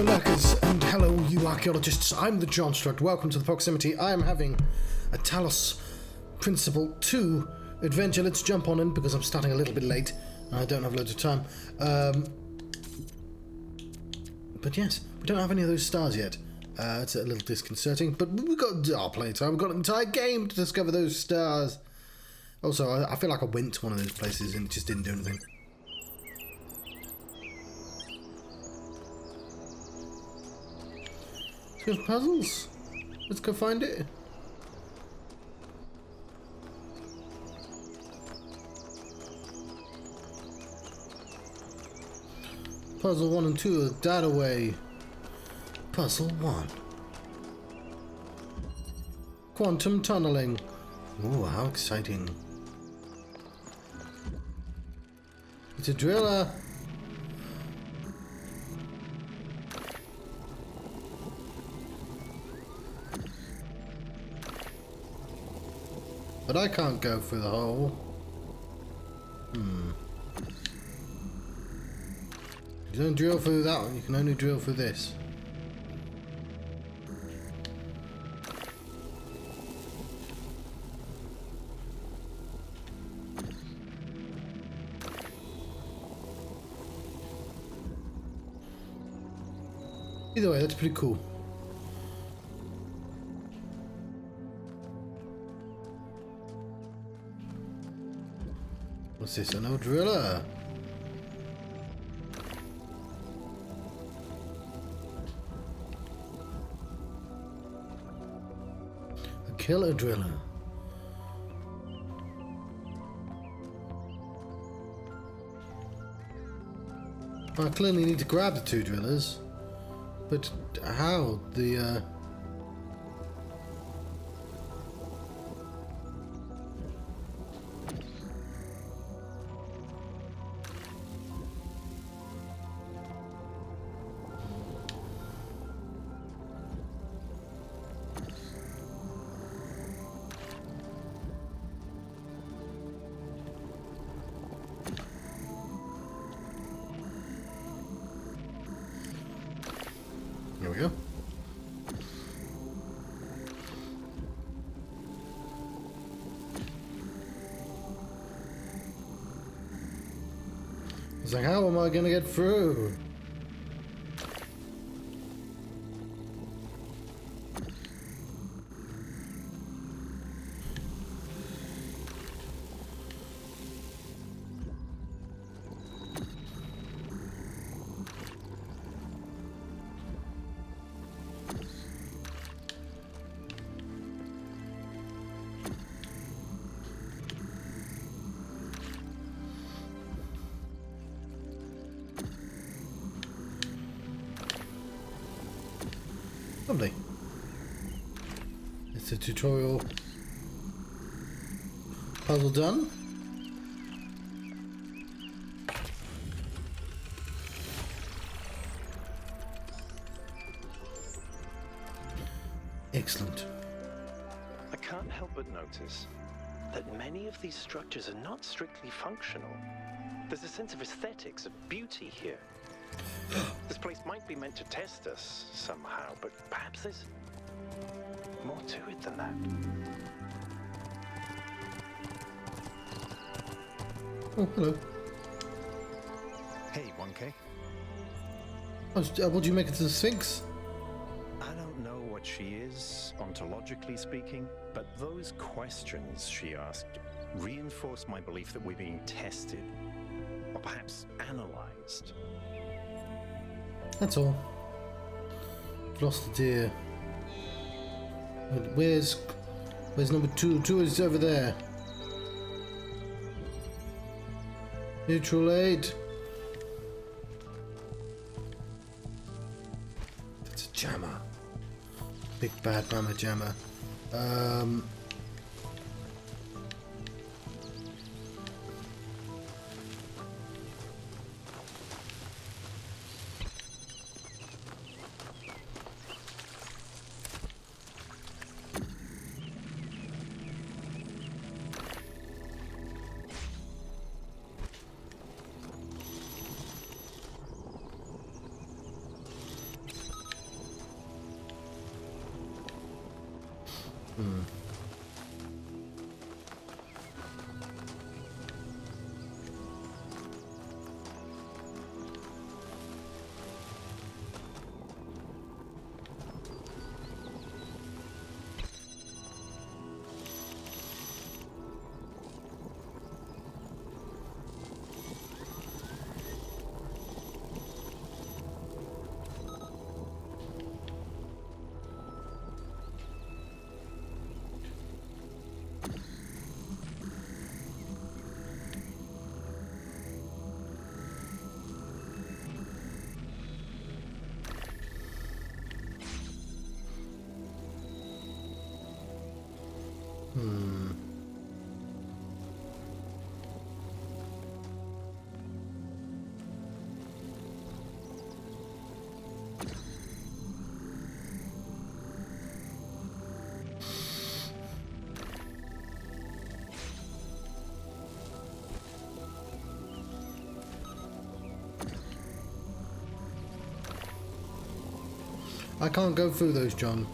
lurkers, and hello you archaeologists. I'm the Johnstruct. Welcome to the proximity. I am having a Talos Principle 2 adventure. Let's jump on in because I'm starting a little bit late. I don't have loads of time. But yes, we don't have any of those stars yet. It's a little disconcerting, but we've got our playtime. We've got an entire game to discover those stars. Also, I feel like I went to one of those places and just didn't do anything. There's puzzles. Let's go find it. Puzzle 1 and 2 are that away. Puzzle 1. Quantum tunneling. Ooh, how exciting. It's a driller. But I can't go through the hole. You don't drill through that one, you can only drill through this. Either way, that's pretty cool. What's this? An old driller? A killer driller. I clearly need to grab the two drillers. But how? Here we go. It's like, how am I gonna get through? Lovely. It's a tutorial. Puzzle done. Excellent. I can't help but notice that many of these structures are not strictly functional. There's a sense of aesthetics, of beauty here. This place might be meant to test us somehow, but perhaps there's more to it than that. Oh, hello. Hey, 1K. What do you make of the Sphinx? I don't know what she is, ontologically speaking, but those questions she asked reinforce my belief that we're being tested, or perhaps analyzed. That's all. Lost the deer. Where's number 2? 2 is over there. Neutral aid. That's a jammer. Big bad mama jammer. I can't go through those, John.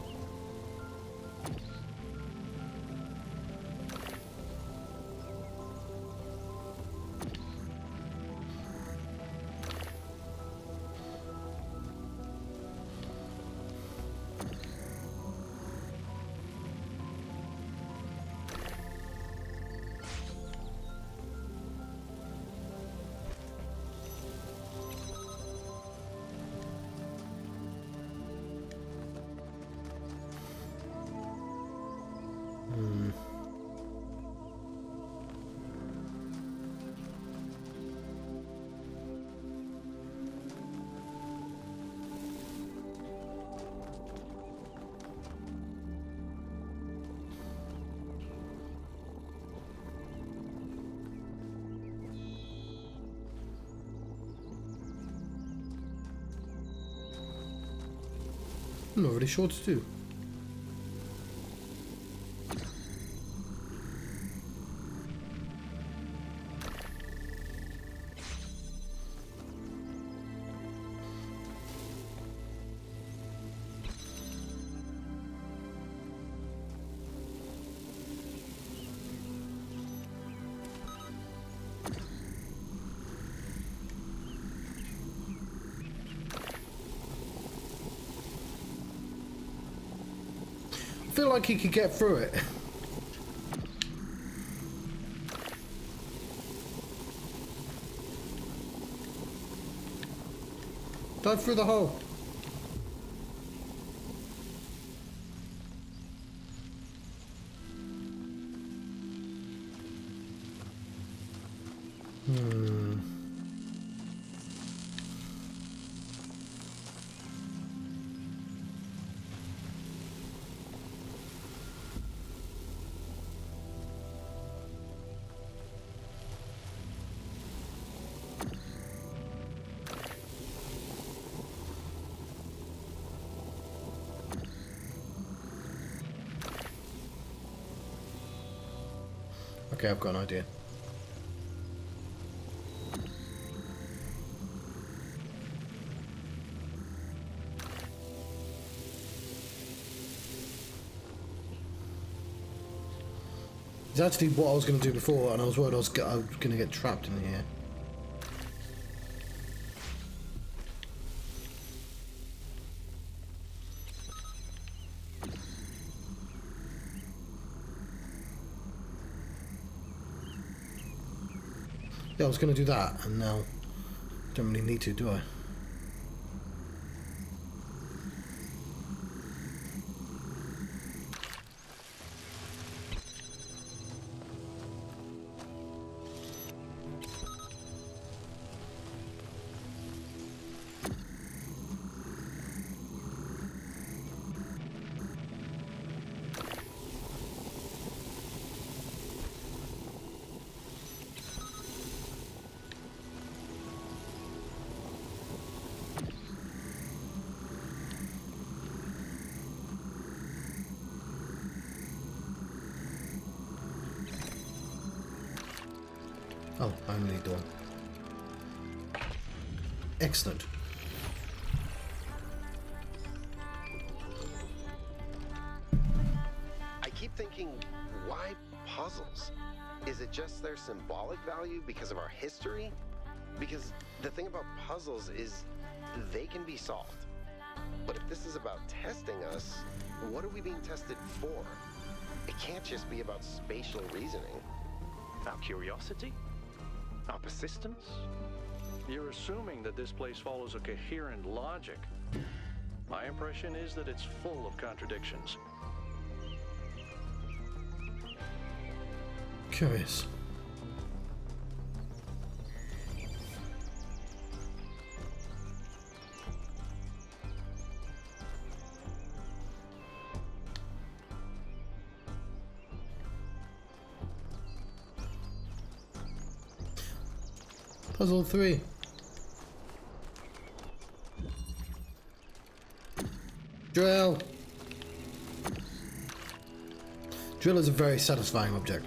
I'm not really sure what to do. I feel like he could get through it. Dive through the hole. Okay, I've got an idea. It's actually what I was going to do before, and I was worried I was going to get trapped in here. Yeah, I was going to do that, and now I don't really need to, do I? Oh, I only need one. Excellent. I puzzles? Is it just their symbolic value because of our history? Because the thing about puzzles is they can be solved. But if this is about testing us, what are we being tested for? It can't just be about spatial reasoning. Our curiosity? Our persistence? You're assuming that this place follows a coherent logic. My impression is that it's full of contradictions. Curious. Puzzle 3. Drill. Drill is a very satisfying object.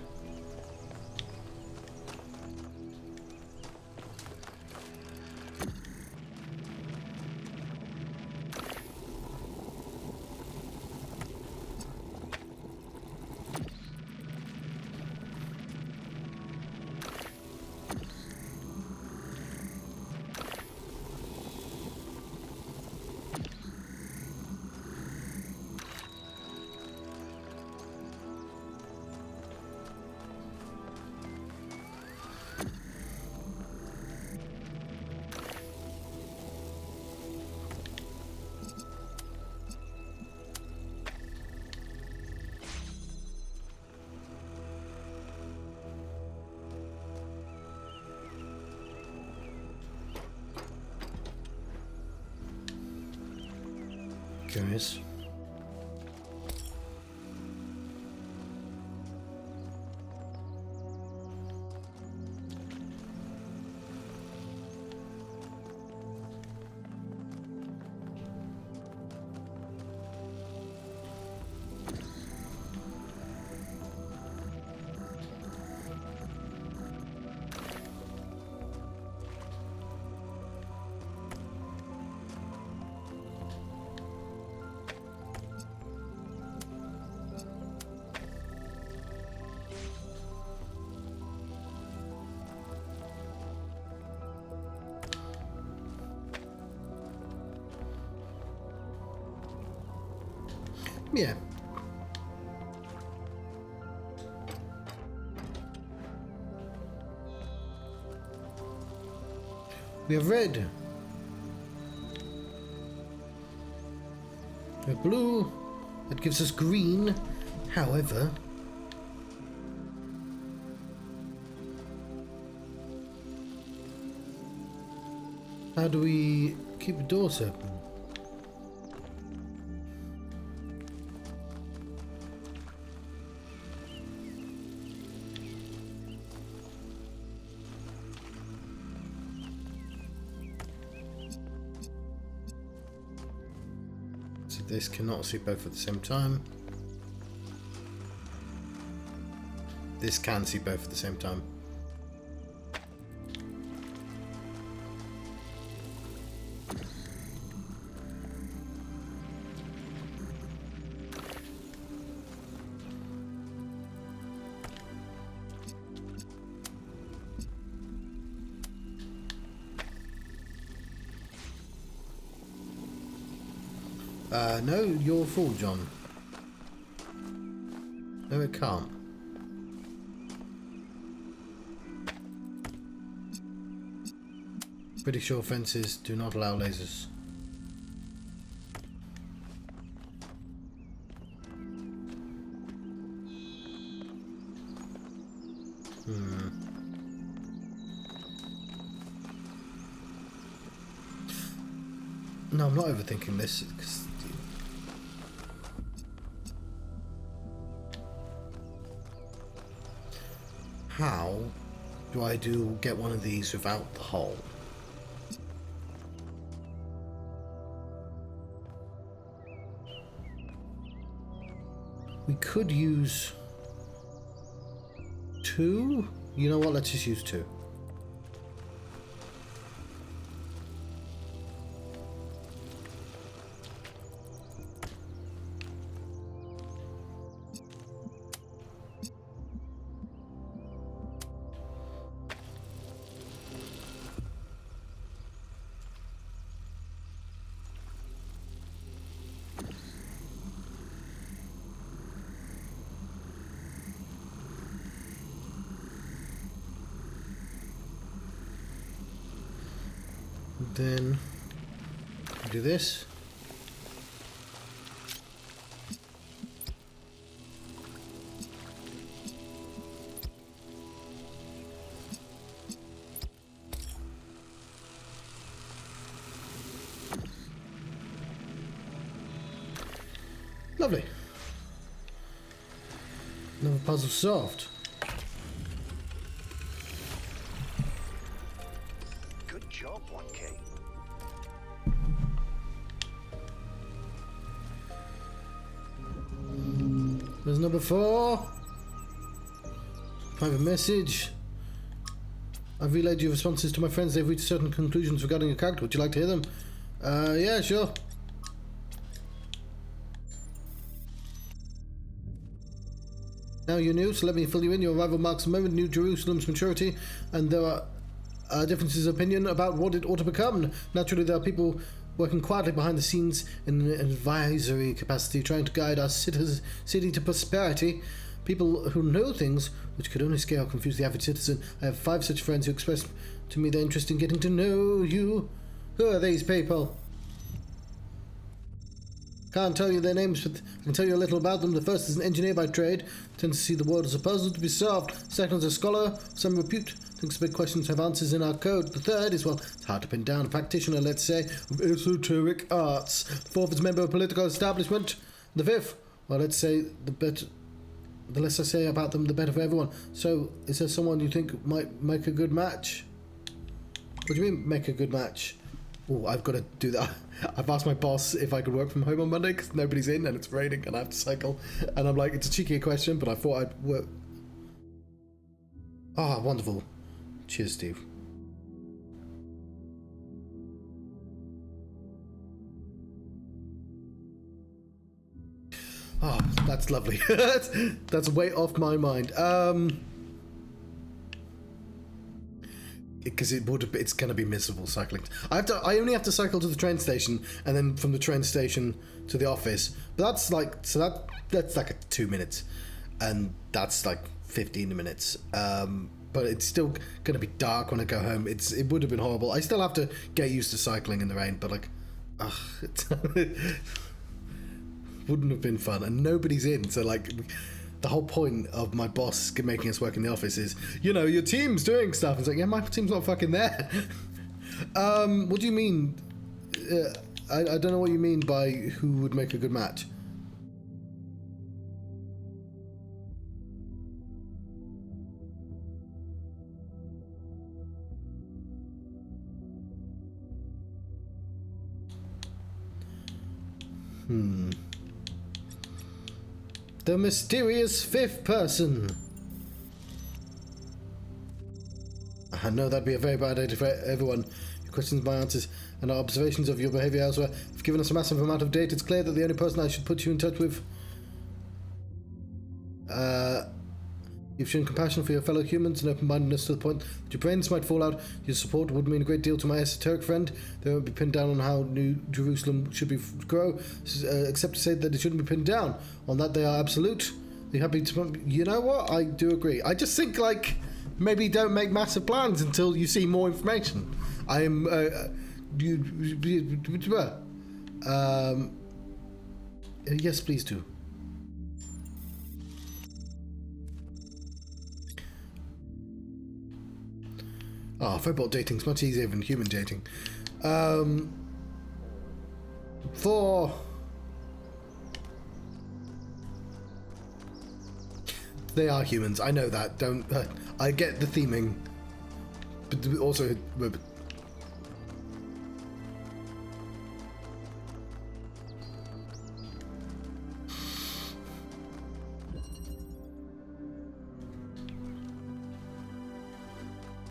Curious. Yeah. We have red. We have blue. That gives us green. However, how do we keep the doors open? This cannot see both at the same time. This can see both at the same time. No, you're a fool, John. No, it can't. Pretty sure fences do not allow lasers. No, I'm not overthinking this. How do I get one of these without the hole? We could use 2. You know what? Let's just use 2. Then do this. Lovely. Another puzzle solved. Good job, 1K. There's number 4. Private message. I've relayed your responses to my friends. They've reached certain conclusions regarding your character. Would you like to hear them? Yeah, sure. Now you're new, so let me fill you in. Your arrival marks a moment in New Jerusalem's maturity, and there are differences of opinion about what it ought to become. Naturally, there are people working quietly behind the scenes in an advisory capacity, trying to guide our city to prosperity. People who know things which could only scare or confuse the average citizen. I have 5 such friends who expressed to me their interest in getting to know you. Who are these people? Can't tell you their names, but I can tell you a little about them. The first is an engineer by trade, tends to see the world as a puzzle to be solved. Second is a scholar of some repute, thinks big questions have answers in our code. The third is, well, it's hard to pin down, a practitioner, let's say, of esoteric arts. The fourth is a member of a political establishment. The fifth, well, let's say, the less I say about them, the better for everyone. So, is there someone you think might make a good match? What do you mean, make a good match? Oh, I've got to do that. I've asked my boss if I could work from home on Monday because nobody's in and it's raining and I have to cycle. And I'm like, it's a cheeky question, but I thought I'd work. Ah, wonderful. Cheers, Steve. Ah, that's lovely. That's way off my mind. Because it's going to be miserable cycling. I only have to cycle to the train station and then from the train station to the office. But that's like that's like 2 minutes, and that's like 15 minutes. But it's still going to be dark when I go home. It would have been horrible. I still have to get used to cycling in the rain, but like, it wouldn't have been fun. And nobody's in, so like. The whole point of my boss making us work in the office is, you know, your team's doing stuff. It's like, yeah, my team's not fucking there. What do you mean? I don't know what you mean by who would make a good match. The mysterious 5th person. I know that'd be a very bad idea for everyone. Your questions, my answers, and our observations of your behaviour elsewhere have given us a massive amount of data. It's clear that the only person I should put you in touch with... You've shown compassion for your fellow humans and open-mindedness to the point that your brains might fall out. Your support would mean a great deal to my esoteric friend. They won't be pinned down on how New Jerusalem should grow, except to say that it shouldn't be pinned down. On that, they are absolute. They're happy to... You know what? I do agree. I just think, like, maybe don't make massive plans until you see more information. I am... yes, please do. Robot dating's much easier than human dating. They are humans, I know that. Don't... I get the theming. But also...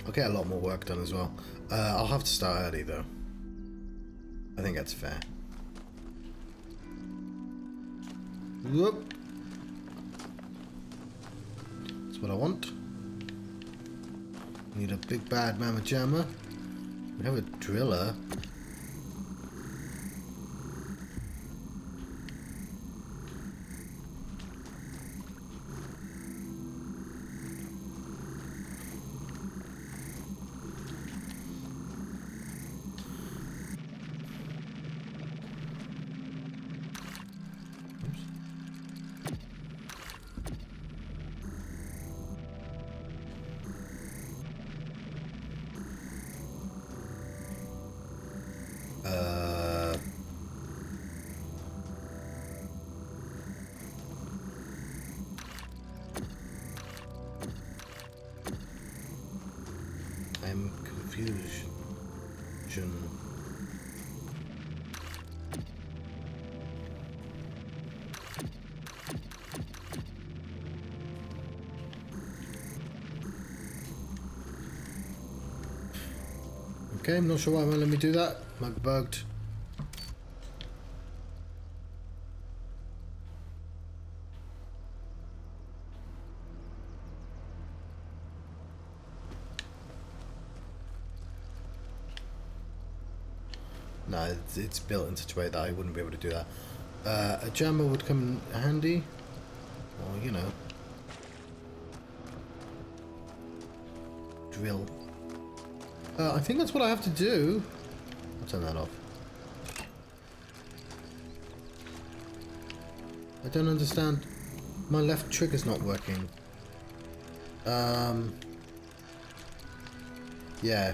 I'll get a lot more work done as well. I'll have to start early though. I think that's fair. Whoop. That's what I want. Need a big bad mamma jammer. We have a driller. Okay, I'm not sure why it won't let me do that. Might be bugged. No, it's built in such a way that I wouldn't be able to do that. A jammer would come in handy. Or, you know. Drill. I think that's what I have to do. I'll turn that off. I don't understand. My left trigger's not working. Yeah.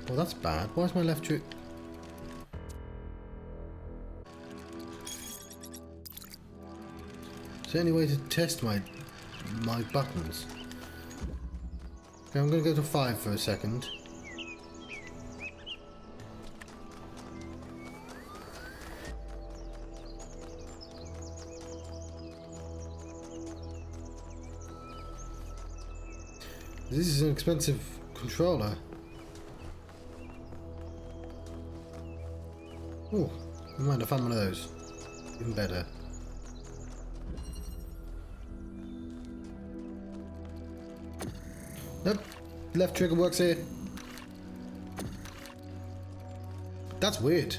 Well, that's bad. Why is my left trigger... Is there any way to test my buttons? Okay, I'm going to go to 5 for a second. This is an expensive controller. Oh, never mind, I found one of those. Even better. Nope, left trigger works here. That's weird.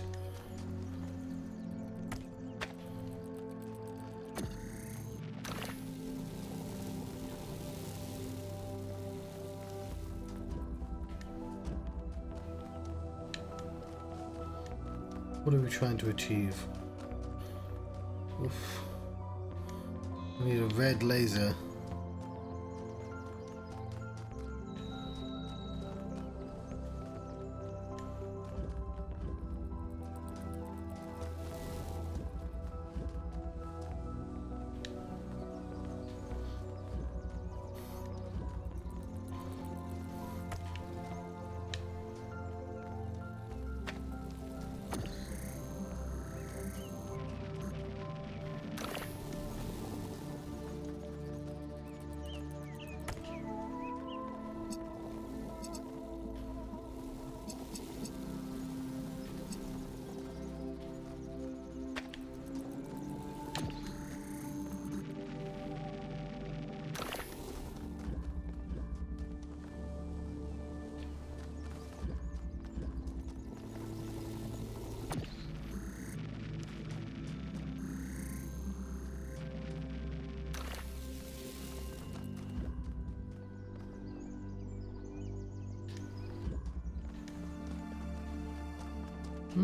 What are we trying to achieve? Oof. We need a red laser.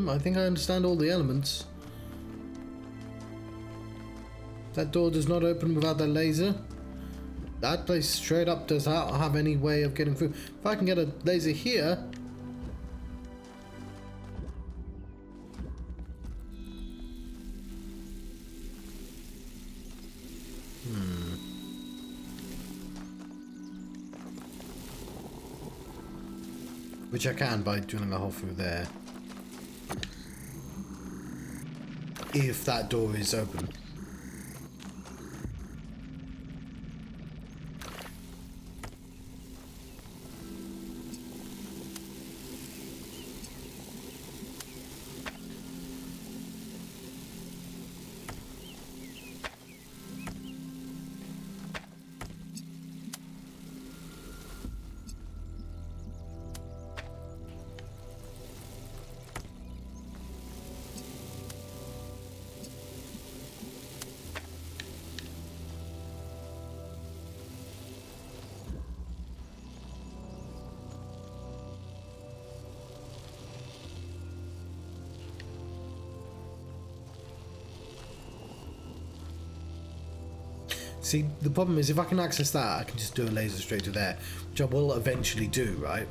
I think I understand all the elements. That door does not open without that laser. That place straight up does not have any way of getting through. If I can get a laser here... Which I can by drilling a hole through there. If that door is open. See, the problem is if I can access that, I can just do a laser straight to there, which I will eventually do, right?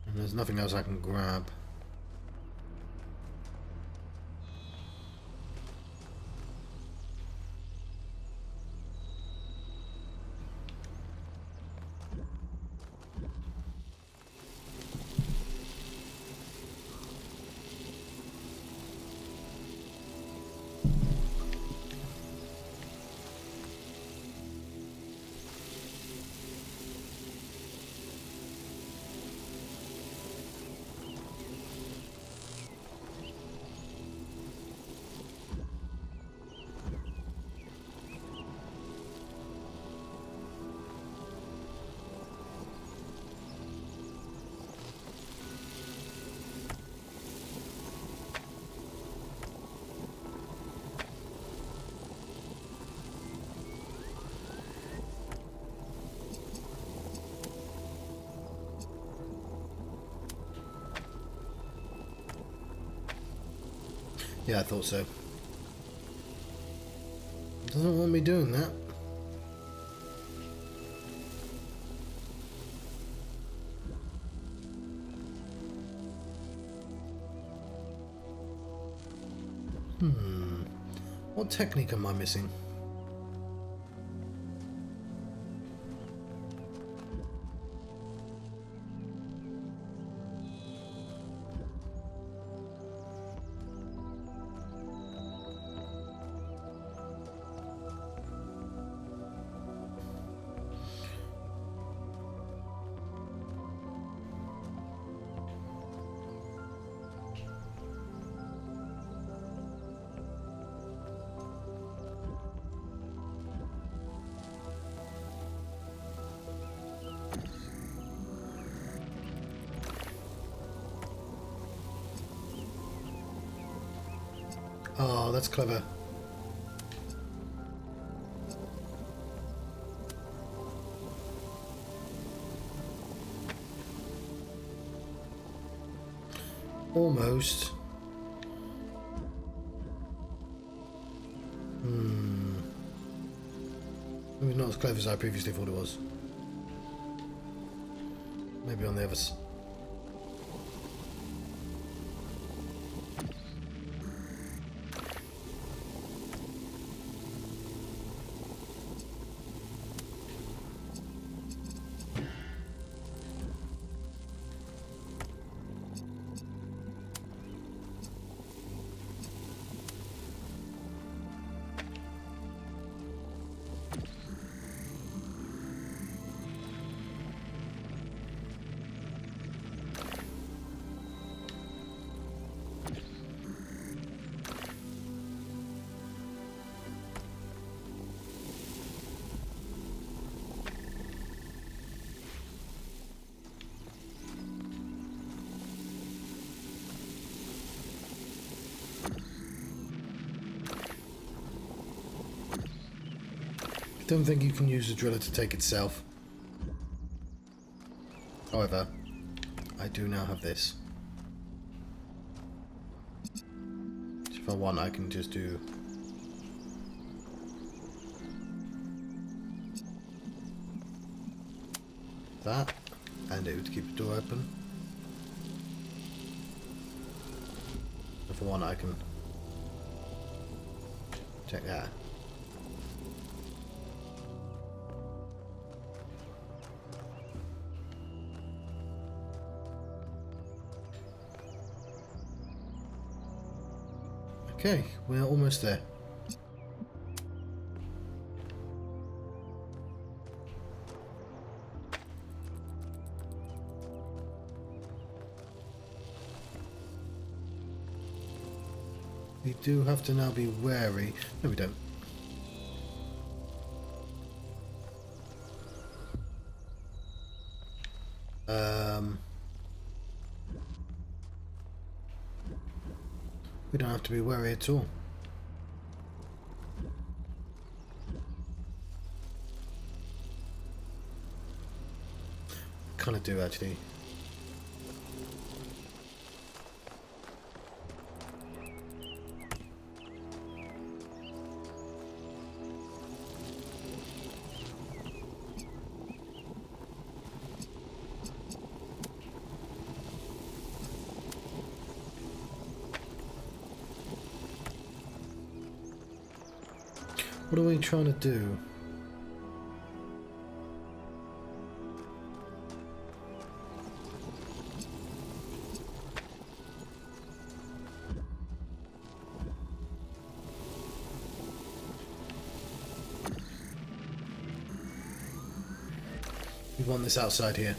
And there's nothing else I can grab. Yeah, I thought so. Doesn't want me doing that. What technique am I missing? Oh, that's clever. Almost. Maybe not as clever as I previously thought it was. Maybe on the others. Don't think you can use the driller to take itself. However, I do now have this. So if I want, I can just do that, and it would keep the door open. If I want, I can check that. Okay, we're almost there. We do have to now be wary. No, we don't. We don't have to be wary at all. Kind of do actually. What are we trying to do? want this outside here.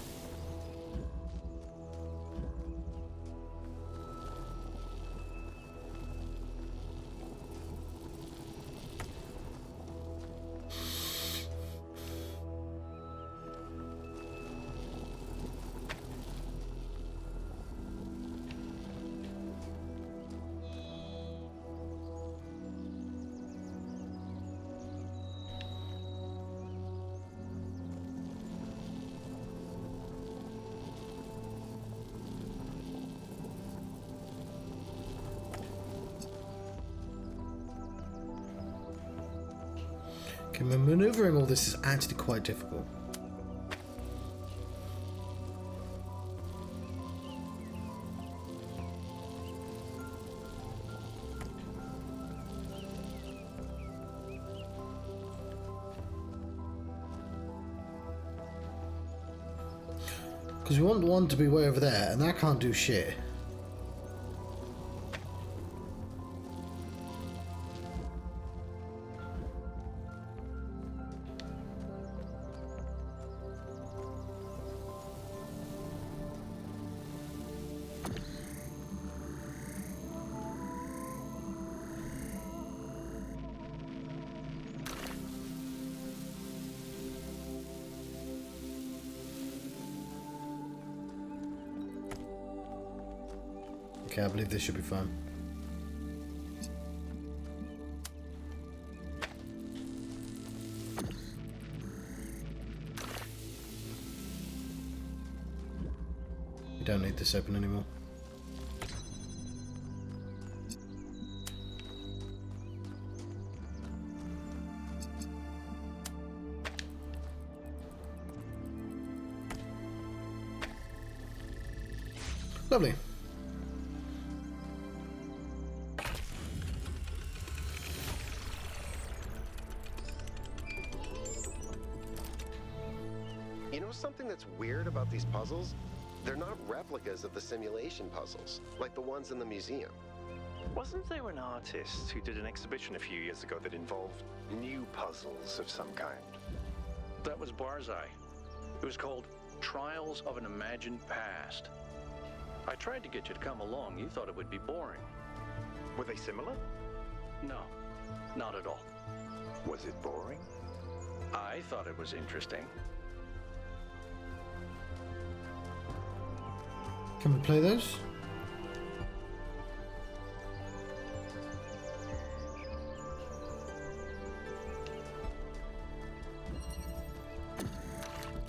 Okay, maneuvering all this is actually quite difficult. Because we want one to be way over there, and that can't do shit. Okay, I believe this should be fine. We don't need this open anymore. Lovely. You know something that's weird about these puzzles? They're not replicas of the simulation puzzles, like the ones in the museum. Wasn't there an artist who did an exhibition a few years ago that involved new puzzles of some kind? That was Barzai. It was called Trials of an Imagined Past. I tried to get you to come along. You thought it would be boring. Were they similar? No, not at all. Was it boring? I thought it was interesting. Can we play those?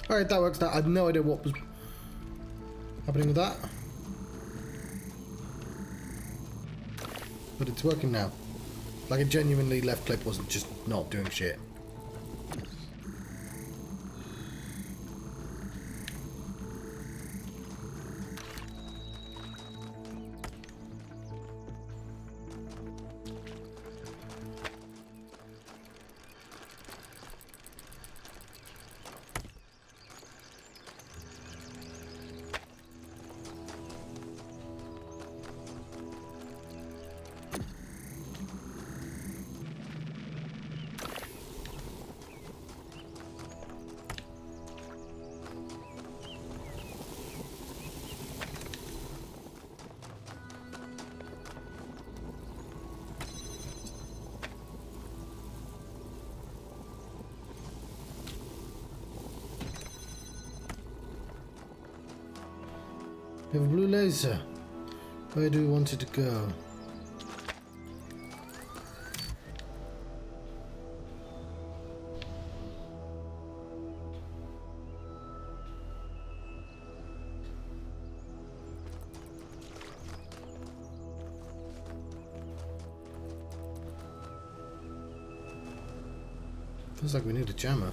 Alright, that works. I had no idea what was happening with that. But it's working now. Like a genuinely left click wasn't just not doing shit. We have a blue laser. Where do we want it to go? Feels like we need a jammer.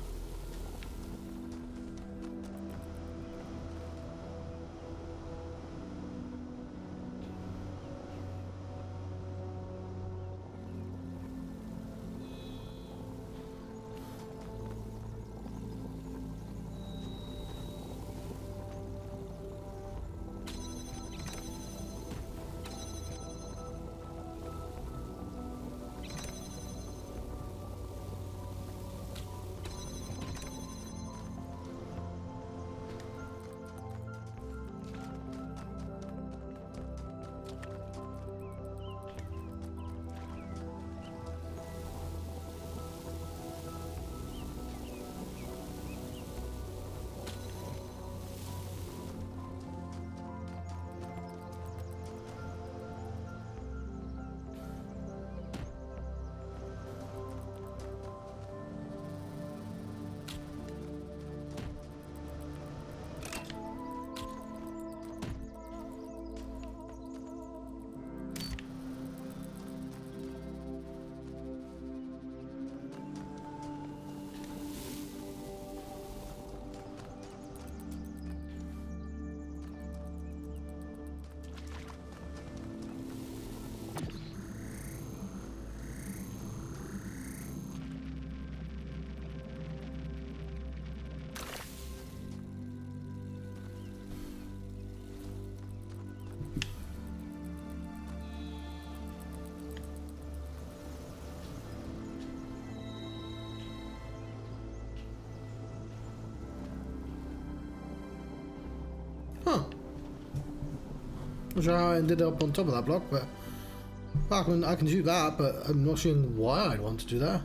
Not sure how I ended up on top of that block, but I can do that, but I'm not sure why I'd want to do that.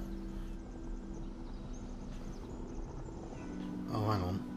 Oh, hang on.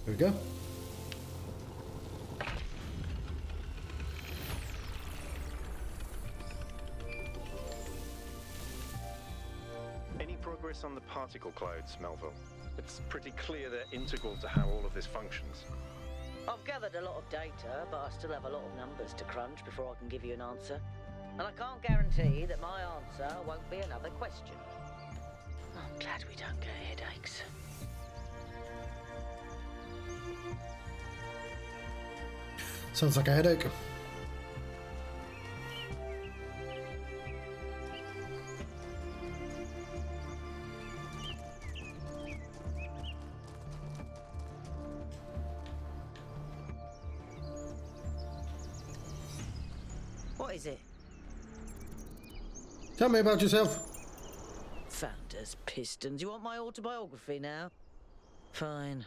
There we go. Any progress on the particle clouds, Melville? It's pretty clear they're integral to how all of this functions. I've gathered a lot of data, but I still have a lot of numbers to crunch before I can give you an answer. And I can't guarantee that my answer won't be another question. I'm glad we don't get headaches. Sounds like a headache. What is it? Tell me about yourself. Founders, pistons. You want my autobiography now? Fine.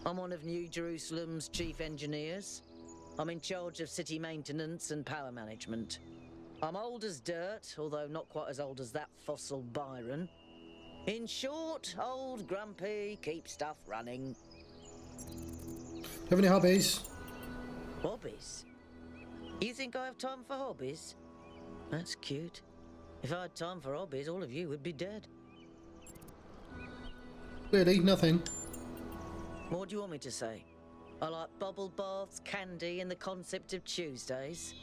I'm one of New Jerusalem's chief engineers. I'm in charge of city maintenance and power management. I'm old as dirt, although not quite as old as that fossil Byron. In short, old, grumpy, keep stuff running. Have any hobbies? Hobbies? You think I have time for hobbies? That's cute. If I had time for hobbies, all of you would be dead. Really? Nothing? What do you want me to say? I like bubble baths, candy, and the concept of Tuesdays.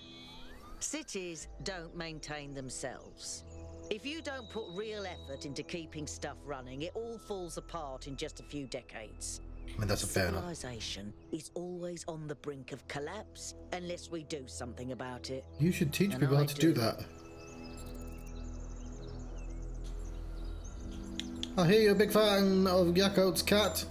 Cities don't maintain themselves. If you don't put real effort into keeping stuff running, it all falls apart in just a few decades. I mean, that's a fair enough. Civilization is always on the brink of collapse unless we do something about it. You should teach And people I how to do that. I hear you're a big fan of Yako's cat.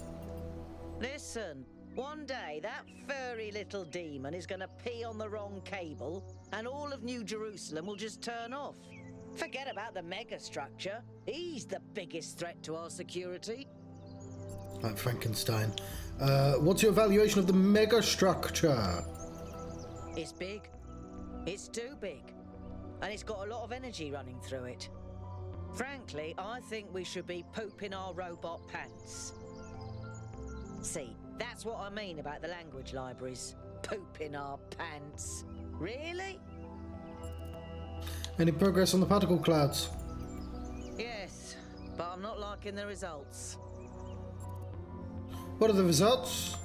Listen, one day that furry little demon is gonna pee on the wrong cable and all of New Jerusalem will just turn off. Forget about the megastructure. He's the biggest threat to our security. Like Frankenstein. What's your evaluation of the megastructure? It's big. It's too big. And it's got a lot of energy running through it. Frankly, I think we should be pooping our robot pants. See, that's what I mean about the language libraries. Pooping our pants. Really? Any progress on the particle clouds? Yes, but I'm not liking the results. What are the results?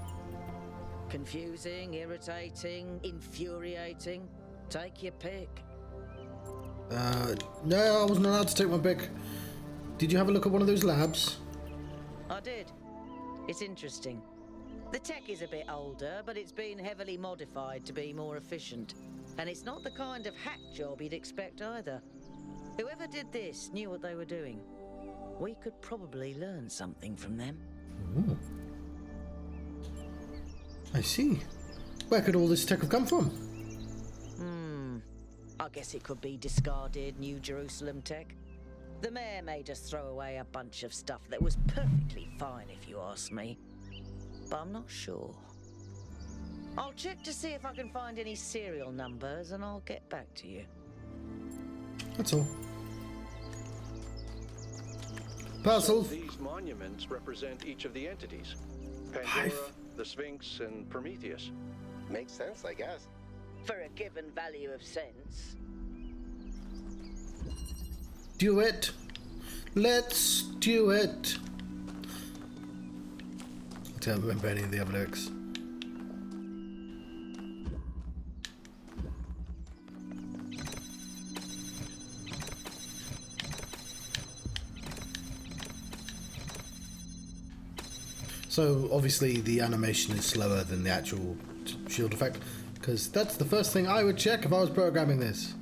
Confusing, irritating, infuriating. Take your pick. No, I wasn't allowed to take my pick. Did you have a look at one of those labs? I did. It's interesting. The tech is a bit older, but it's been heavily modified to be more efficient. And it's not the kind of hack job you'd expect either. Whoever did this knew what they were doing. We could probably learn something from them. Ooh. I see. Where could all this tech have come from? I guess it could be discarded New Jerusalem tech. The mayor made us throw away a bunch of stuff that was perfectly fine, if you ask me. But I'm not sure. I'll check to see if I can find any serial numbers, and I'll get back to you. That's all. Parcel. So these monuments represent each of the entities. Pandora, the Sphinx, and Prometheus. Makes sense, I guess. For a given value of sense. Do it. Let's do it. I don't remember any of the other lyrics. So obviously the animation is slower than the actual shield effect, because that's the first thing I would check if I was programming this.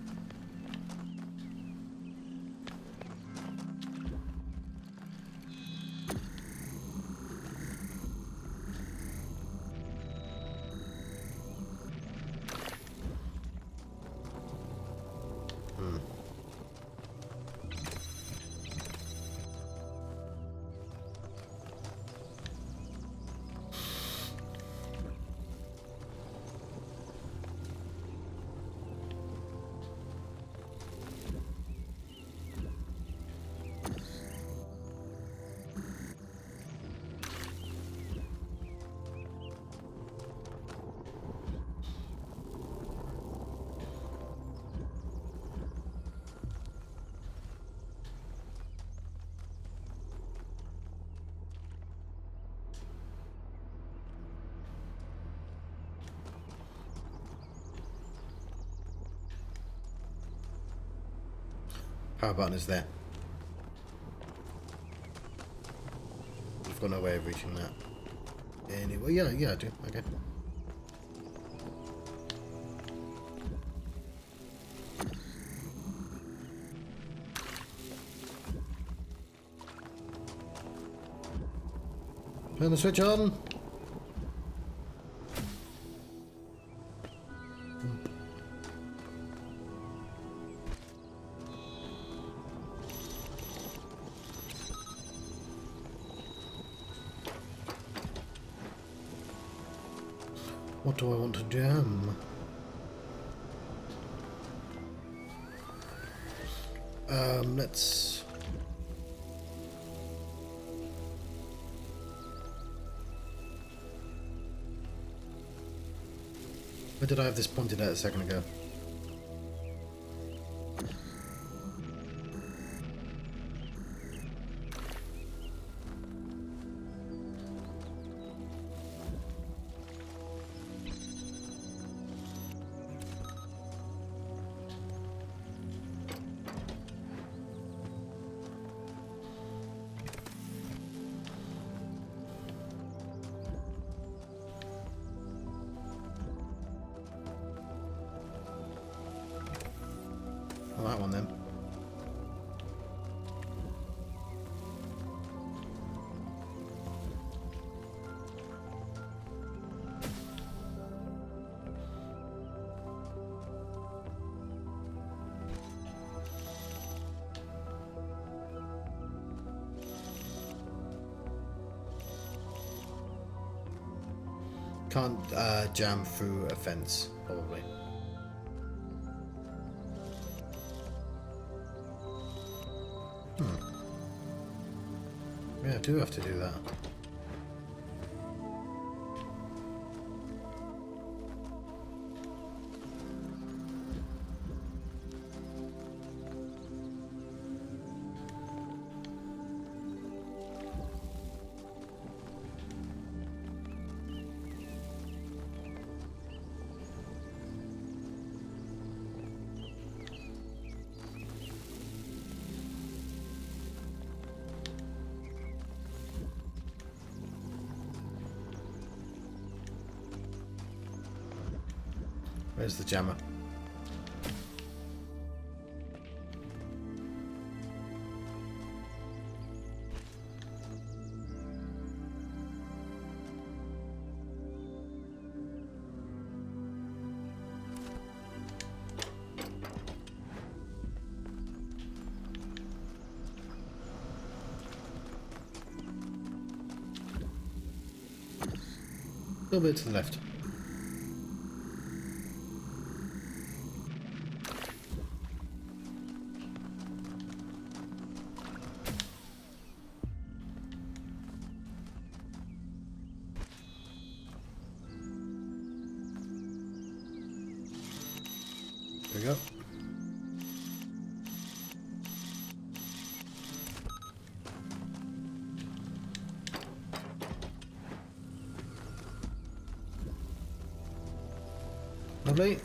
Power button is there. I've got no way of reaching that. Anyway, yeah, I do. Okay. Turn the switch on. What do I want to jam? Let's... Where did I have this pointed at a second ago? Well, that one then. Can't jam through a fence, probably. Yeah, I do have to do that. Where's the jammer? A little bit to the left. There we go. Lovely.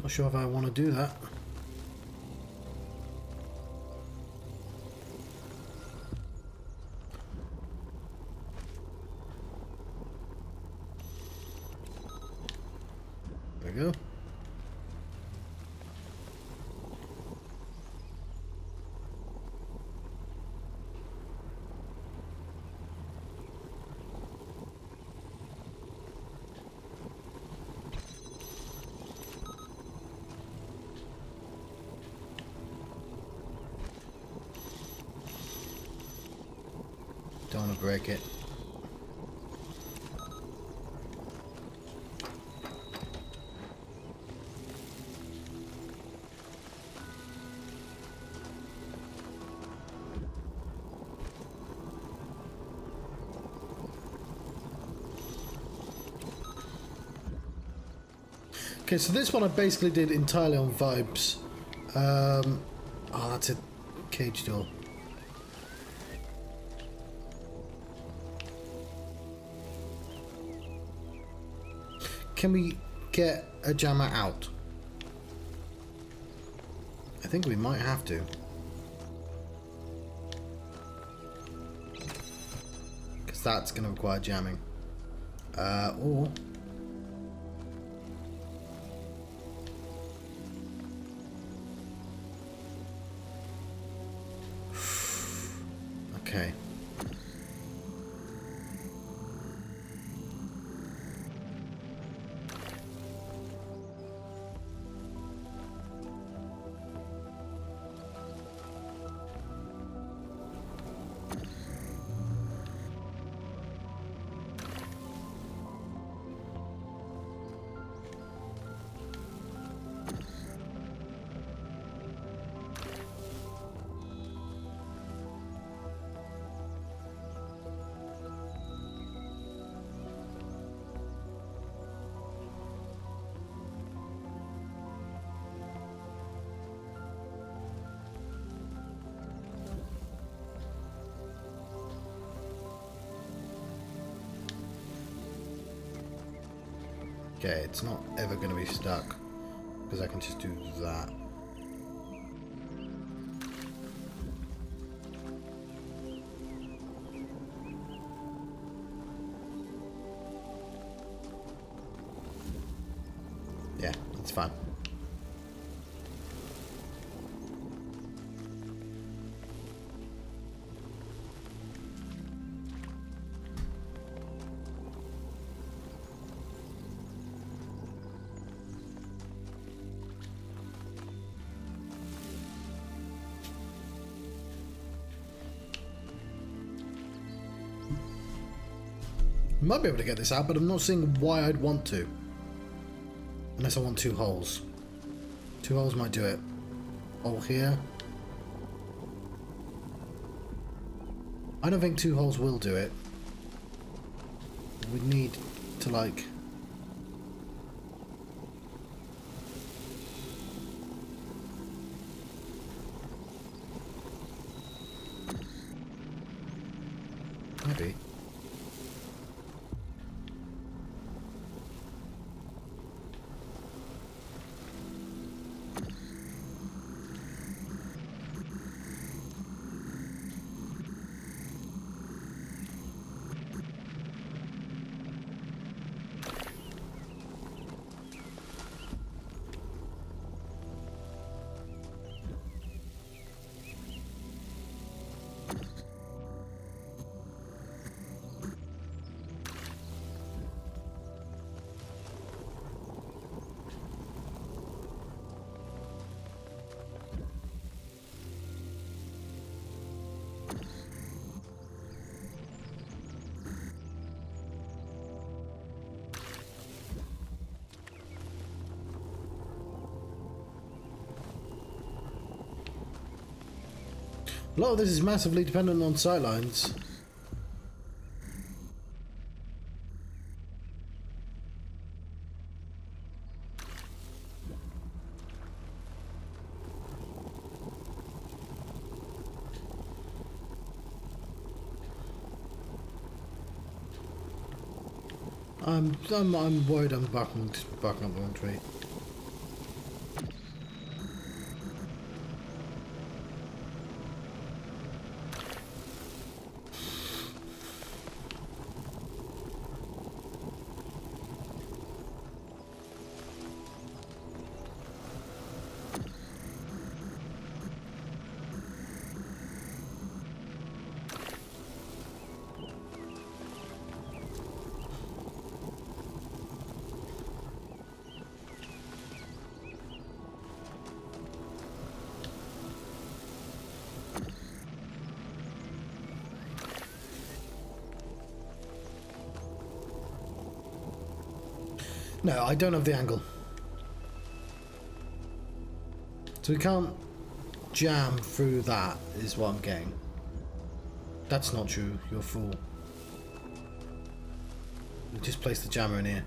Not sure if I want to do that. There we go. Don't want to break it. Okay, so this one I basically did entirely on vibes. Oh, that's a cage door. Can we get a jammer out? I think we might have to. Because that's going to require jamming. Or... Okay. Okay, it's not ever going to be stuck because I can just do that. Yeah, it's fine. Might be able to get this out, but I'm not seeing why I'd want to. Unless I want 2 holes. 2 holes might do it. Hole here. I don't think 2 holes will do it. We need to, like... Maybe. A lot of this is massively dependent on sightlines. I'm worried I'm barking up the wrong tree. No, I don't have the angle. So we can't jam through that, is what I'm getting. That's not true, you're a fool. We just place the jammer in here.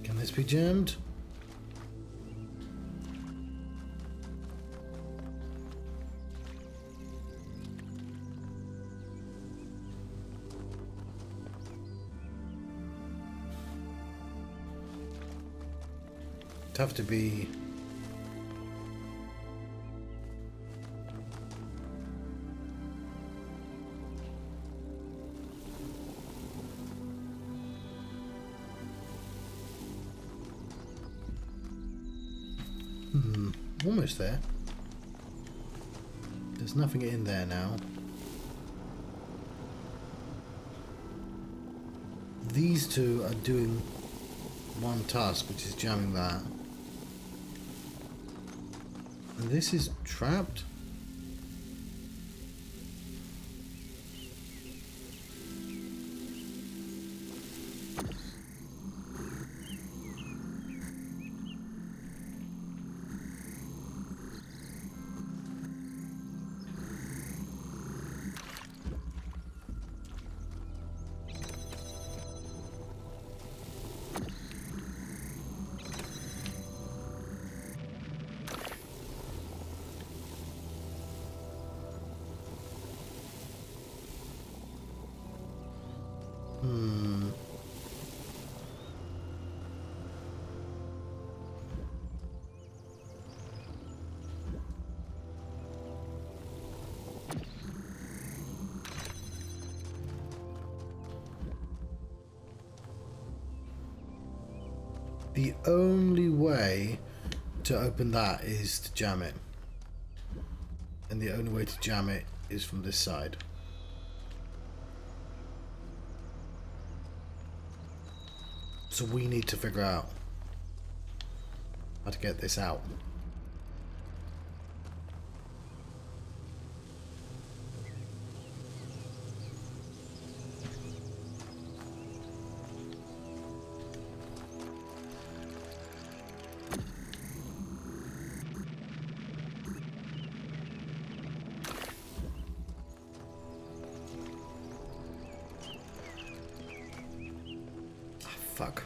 Can this be jammed? It'd have to be... almost there. There's nothing in there now. These two are doing one task, which is jamming that. And this is trapped? The only way to open that is to jam it. And the only way to jam it is from this side. So we need to figure out how to get this out. fuck.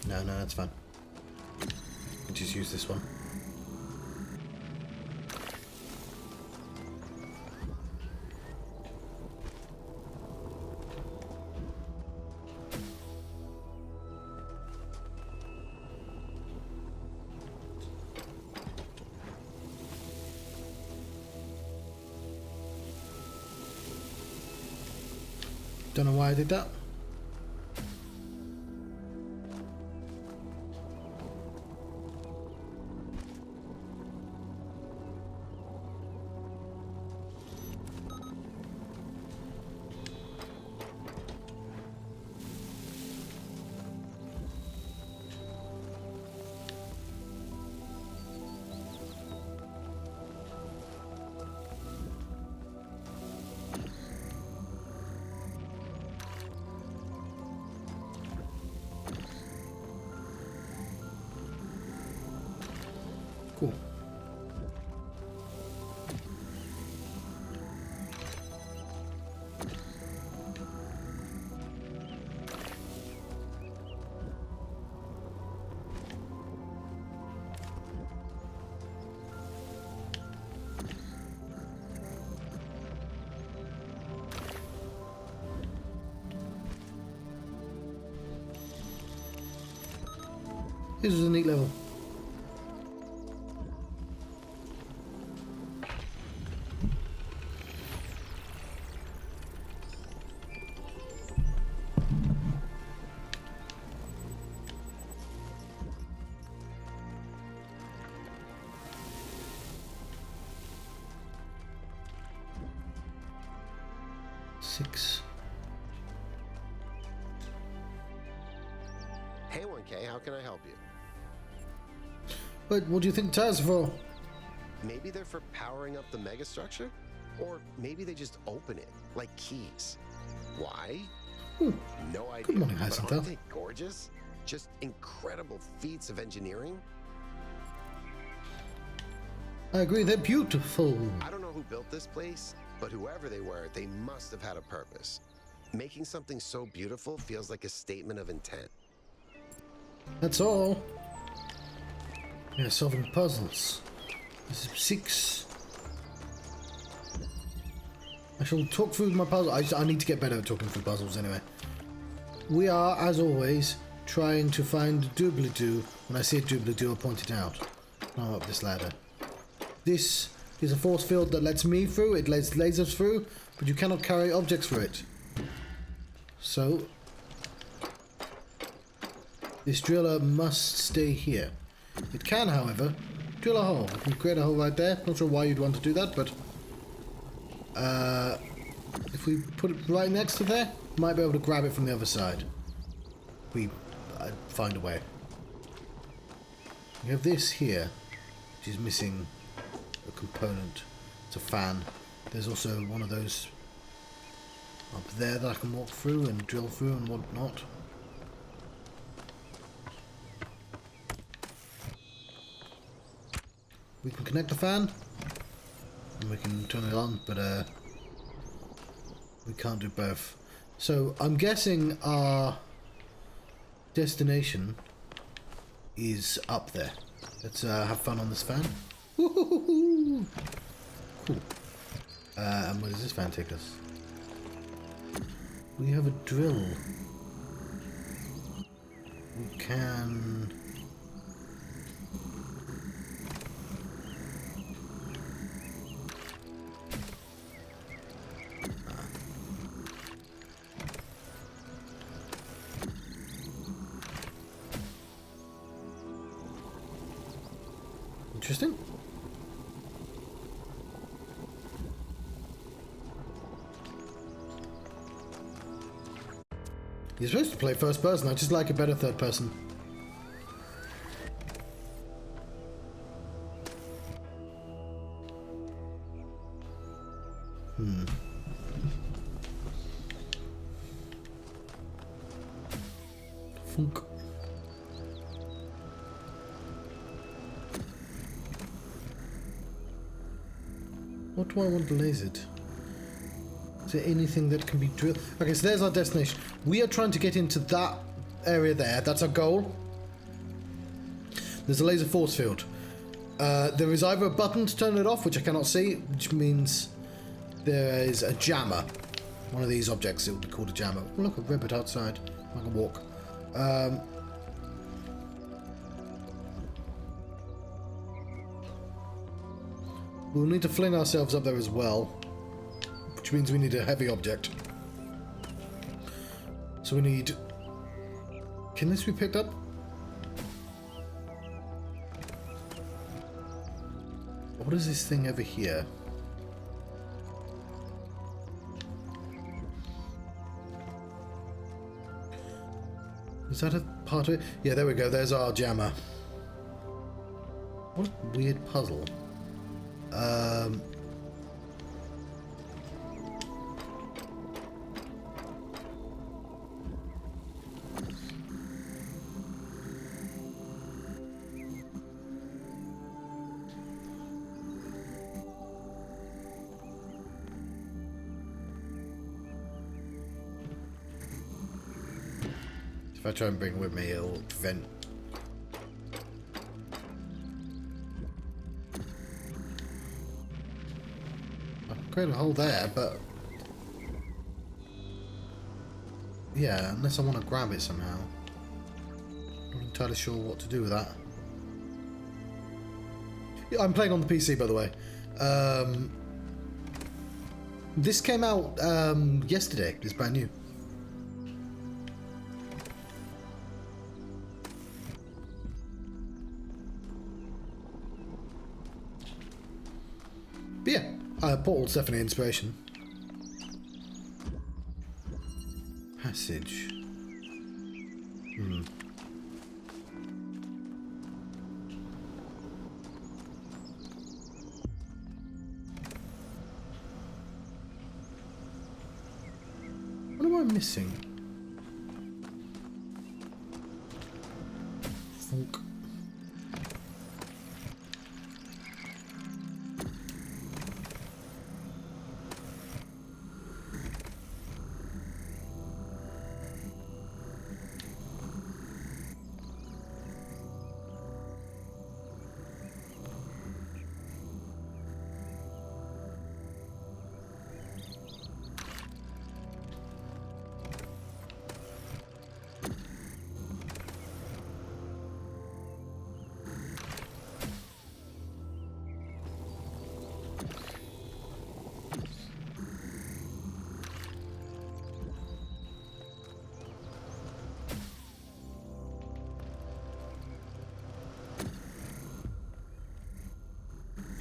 No, that's fine. I'll just use this one. Don't know why I did that. Cool. This was a neat level. Six. Hey, 1K, how can I help you? But what do you think tires are for? Maybe they're for powering up the megastructure? Or maybe they just open it, like keys. Why? Ooh, No idea. good morning, But Heisenthal. aren't they gorgeous? Just incredible feats of engineering? I agree, they're beautiful. I don't know who built this place, but whoever they were, they must have had a purpose. Making something so beautiful feels like a statement of intent. That's all. We are solving puzzles. This is 6. I shall talk through my puzzle. I need to get better at talking through puzzles anyway. We are, as always, trying to find doobly-doo. When I see a doobly-doo, I'll point it out. Climb up this ladder. This is a force field that lets me through. It lets lasers through, but you cannot carry objects through it. So, this driller must stay here. It can, however, drill a hole. You can create a hole right there. Not sure why you'd want to do that, but if we put it right next to there, we might be able to grab it from the other side. We find a way. We have this here, which is missing a component. It's a fan. There's also one of those up there that I can walk through and drill through and whatnot. We can connect the fan and we can turn it on, but we can't do both. So I'm guessing our destination is up there. Let's have fun on this fan. Woo-hoo-hoo-hoo. Cool. And where does this fan take us? We have a drill. We can... Interesting. You're supposed to play first person, I just like a better third person. Funk. What do I want lasered? Is there anything that can be drilled? Okay, so there's our destination. We are trying to get into that area there. That's our goal. There's a laser force field. There is either a button to turn it off, which I cannot see, which means there is a jammer. One of these objects, it would be called a jammer. Oh, look, a rabbit outside. I can walk. We'll need to fling ourselves up there as well, which means we need a heavy object. So we need... Can this be picked up? What is this thing over here? Is that a part of it? Yeah, there we go. There's our jammer. What a weird puzzle. If I try and bring it with me, it'll prevent. I've created a hole there, but yeah, unless I want to grab it somehow. I'm not entirely sure what to do with that. Yeah, I'm playing on the PC, by the way. This came out yesterday. It's brand new. But yeah, Portal's definitely inspiration. Passage. What am I missing? Funk.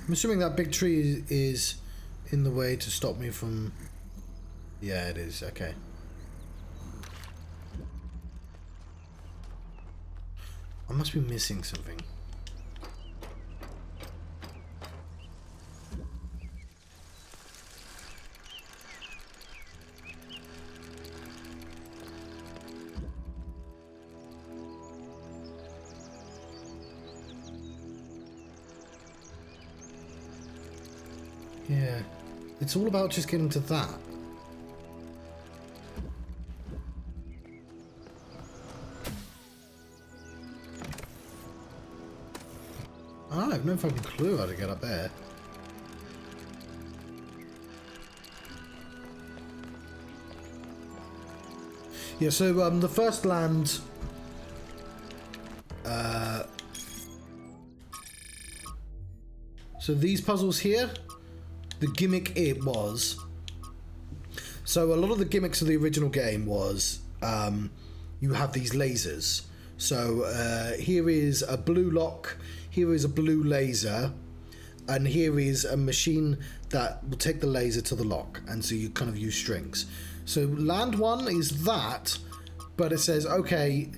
I'm assuming that big tree is in the way to stop me from... Yeah, it is. Okay. I must be missing something. Yeah, it's all about just getting to that. I have no fucking clue how to get up there. Yeah, so the first land... so these puzzles here... The gimmick it was... So a lot of the gimmicks of the original game was you have these lasers. So here is a blue lock, here is a blue laser, and here is a machine that will take the laser to the lock. And so you kind of use strings. So land one is that, but it says, okay,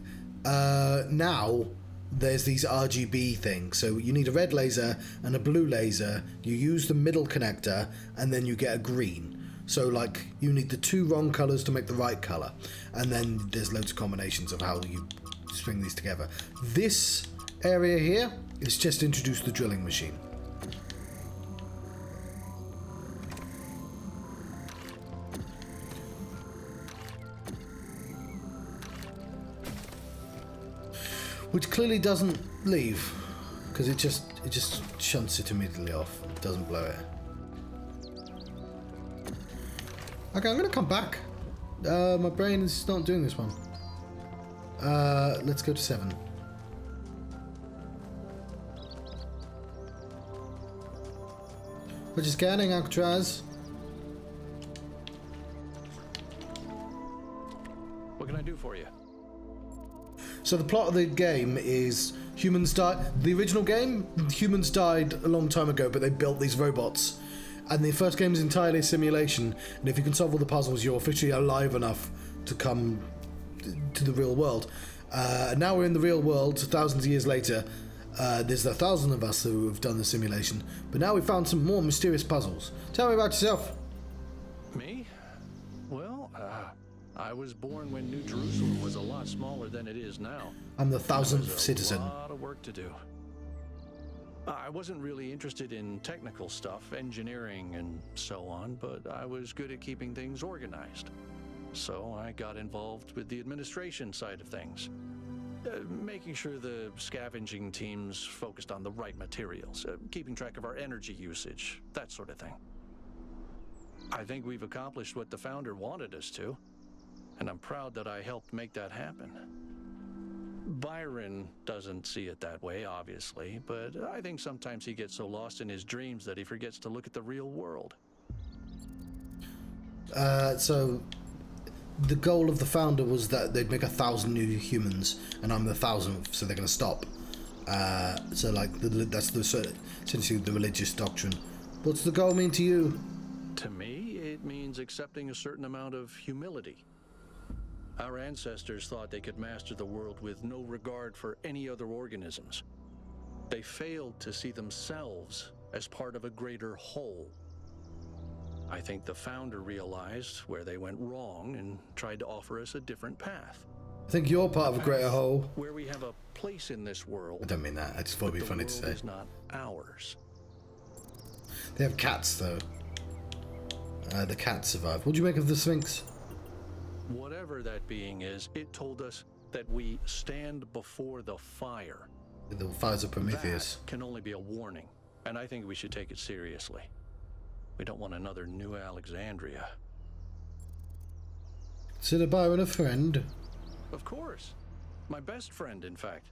now... There's these RGB things. So you need a red laser and a blue laser. You use the middle connector and then you get a green. So like you need the two wrong colors to make the right color. And then there's loads of combinations of how you string these together. This area here is just introduced the drilling machine. Which clearly doesn't leave, because it just shunts it immediately off. It doesn't blow it. Okay, I'm gonna come back. My brain is not doing this one. Let's go to 7. We're just scanning Alcatraz. What can I do for you? So the plot of the game is humans died. The original game, humans died a long time ago, but they built these robots. And the first game is entirely a simulation. And if you can solve all the puzzles, you're officially alive enough to come to the real world. Now we're in the real world, thousands of years later. There's 1,000 of us who have done the simulation. But now we've found some more mysterious puzzles. Tell me about yourself. Me? Well, I was born when New Jerusalem was a lot smaller than it is now. I'm the 1,000th There's citizen. a lot of work to do. I wasn't really interested in technical stuff, engineering and so on, but I was good at keeping things organized. So I got involved with the administration side of things. Making sure the scavenging teams focused on the right materials, keeping track of our energy usage, that sort of thing. I think we've accomplished what the founder wanted us to, and I'm proud that I helped make that happen. Byron doesn't see it that way, obviously, but I think sometimes he gets so lost in his dreams that he forgets to look at the real world. So the goal of the founder was that they'd make 1,000 new humans, and I'm the 1,000th, so they're going to stop. So like that's essentially the religious doctrine. What's the goal mean to you? To me, it means accepting a certain amount of humility. Our ancestors thought they could master the world with no regard for any other organisms. They failed to see themselves as part of a greater whole. I think the founder realized where they went wrong and tried to offer us a different path. I think you're part of a greater whole. Where we have a place in this world. I don't mean that. I just thought it'd be funny to say. It's not ours. They have cats, though. The cats survive. What do you make of the Sphinx? Whatever that being is, it told us that we stand before the fire. The fires of Prometheus. That can only be a warning, and I think we should take it seriously. We don't want another New Alexandria. Consider Byron a friend? Of course. My best friend, in fact.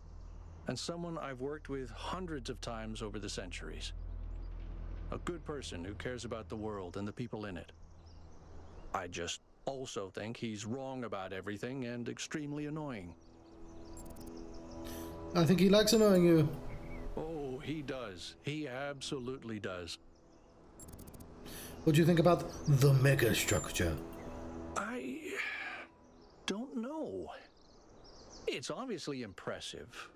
And someone I've worked with hundreds of times over the centuries. A good person who cares about the world and the people in it. I just also think he's wrong about everything and extremely annoying. I think he likes annoying you. Oh, he does. He absolutely does. What do you think about the megastructure? I don't know. It's obviously impressive,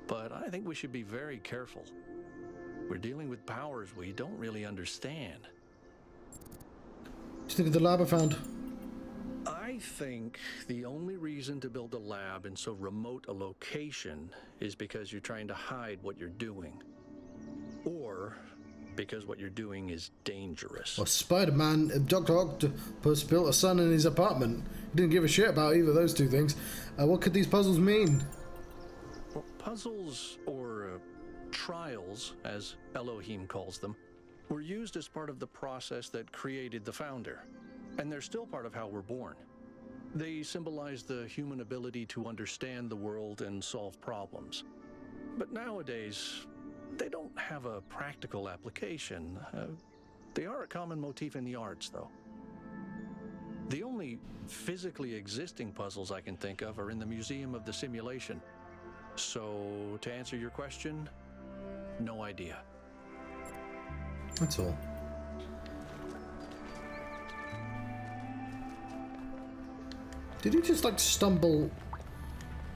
but I think we should be very careful. We're dealing with powers we don't really understand. What do you think of the lab I found? I think the only reason to build a lab in so remote a location is because you're trying to hide what you're doing. Or because what you're doing is dangerous. Well, Spider-Man, Dr. Octopus built a sun in his apartment. He didn't give a shit about either of those two things. What could these puzzles mean? Well, puzzles, or trials, as Elohim calls them, were used as part of the process that created the founder. And they're still part of how we're born. They symbolize the human ability to understand the world and solve problems. But nowadays, they don't have a practical application. They are a common motif in the arts, though. The only physically existing puzzles I can think of are in the Museum of the Simulation. So, to answer your question, no idea. That's all. Did you just like stumble